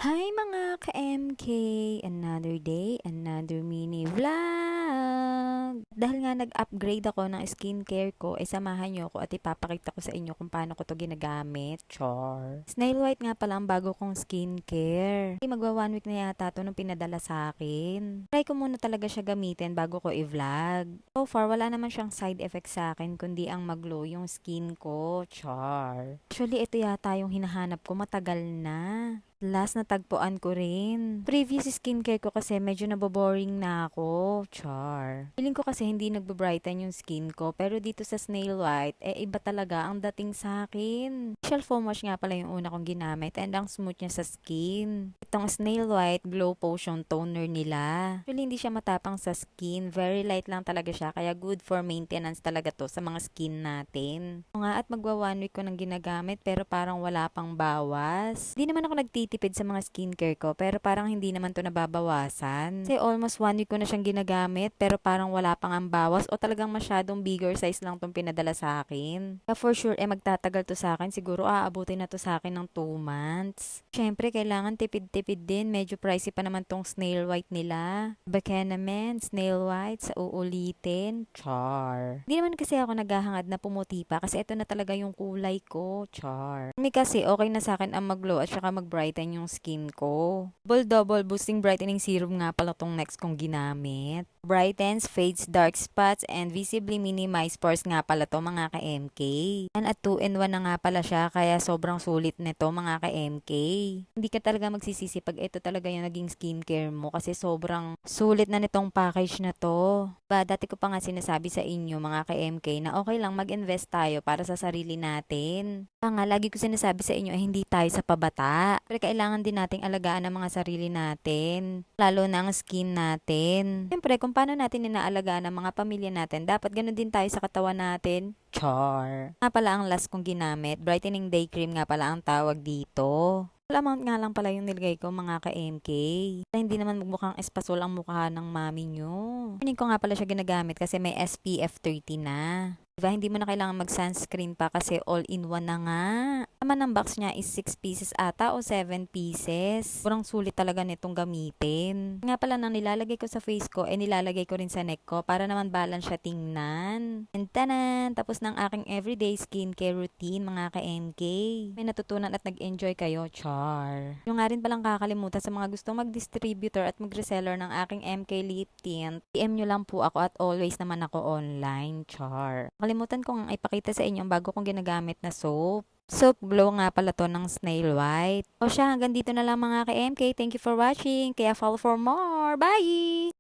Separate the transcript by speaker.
Speaker 1: Hi mga ka-MK! Another day, another mini vlog! Dahil nga nag-upgrade ako ng skincare ko, samahan nyo ako at ipapakita ko sa inyo kung paano ko to ginagamit. Char! Snail White nga pala ang bago kong skincare. Magwa 1 week na yata to nung pinadala sa akin. Try ko muna talaga siya gamitin bago ko i-vlog. So far, wala naman siyang side effect sa akin kundi ang mag-glow yung skin ko. Char! Actually, ito yata yung hinahanap ko matagal na. Last na tagpuan ko rin. Previous skincare ko kasi medyo naboboring na ako. Char. Feeling ko kasi hindi nagbe-brighten yung skin ko. Pero dito sa Snail White, iba talaga ang dating sa akin. Facial foam wash nga pala yung una kong ginamit and ang smooth niya sa skin. Itong Snail White Glow Potion Toner nila. Actually, hindi siya matapang sa skin. Very light lang talaga siya. Kaya good for maintenance talaga to sa mga skin natin. O nga at magwa 1 week ko nang ginagamit pero parang wala pang bawas. Hindi naman ako nagtitipid sa mga skincare ko pero parang hindi naman to nababawasan. Kasi almost 1 week ko na siyang ginagamit pero parang wala pang ang bawas o talagang masyadong bigger size lang tong pinadala sa akin. Kaya for sure magtatagal to sa akin. Siguro aabutin na to sa akin ng 2 months. Syempre kailangan tipid-tipid din. Medyo pricey pa naman tong Snail White nila. Baka naman Snail White sa uulitin. Char. Hindi naman kasi ako naghahangad na pumuti pa kasi ito na talaga yung kulay ko. Char. May kasi okay na sa akin ang mag-glow at saka mag-brighten yung skin ko. Double boosting brightening serum nga pala tong next kong ginamit. Brightens, fades dark spots, and visibly minimize pores nga pala to mga ka-MK. And at 2-in-1 na nga pala siya kaya sobrang sulit nito mga ka-MK. Hindi ka talaga magsisisi pag ito talaga yung naging skincare mo kasi sobrang sulit na nitong package na to. Dati ko pa nga sinasabi sa inyo mga ka-MK na okay lang mag-invest tayo para sa sarili natin. Nga, lagi ko sinasabi sa inyo hindi tayo sa pabata. Pero kailangan din nating alagaan ang mga sarili natin. Lalo na ang skin natin. Siyempre, kung paano natin inaalagaan ang mga pamilya natin, dapat ganun din tayo sa katawan natin. Char. Nga pala ang last kong ginamit, brightening day cream nga pala ang tawag dito. Full amount nga lang pala yung nilagay ko mga ka-MK. Hindi naman magmukhang espasol ang mukha ng mami nyo. Hindi ko nga pala siya ginagamit kasi may SPF 30 na. Diba, hindi mo na kailangan mag-sunscreen pa kasi all-in-one na nga. Naman ang box niya is 6 pieces ata o 7 pieces. Kurang sulit talaga nitong gamitin. Nga pala nang nilalagay ko sa face ko, nilalagay ko rin sa neck ko para naman balance siya tingnan. And tanan! Tapos ng aking everyday skincare routine mga ka-MK. May natutunan at nag-enjoy kayo, char. Yung nga rin palang kakalimutan sa mga gustong mag-distributor at mag-reseller ng aking MK Lip Tint, PM nyo lang po ako at always naman ako online, char. Kalimutan kong ipakita sa inyo ang bago kong ginagamit na soap. Soap glow nga pala to ng Snail White. O siya, hanggang dito na lang mga ka-MK. Thank you for watching. Kaya follow for more. Bye!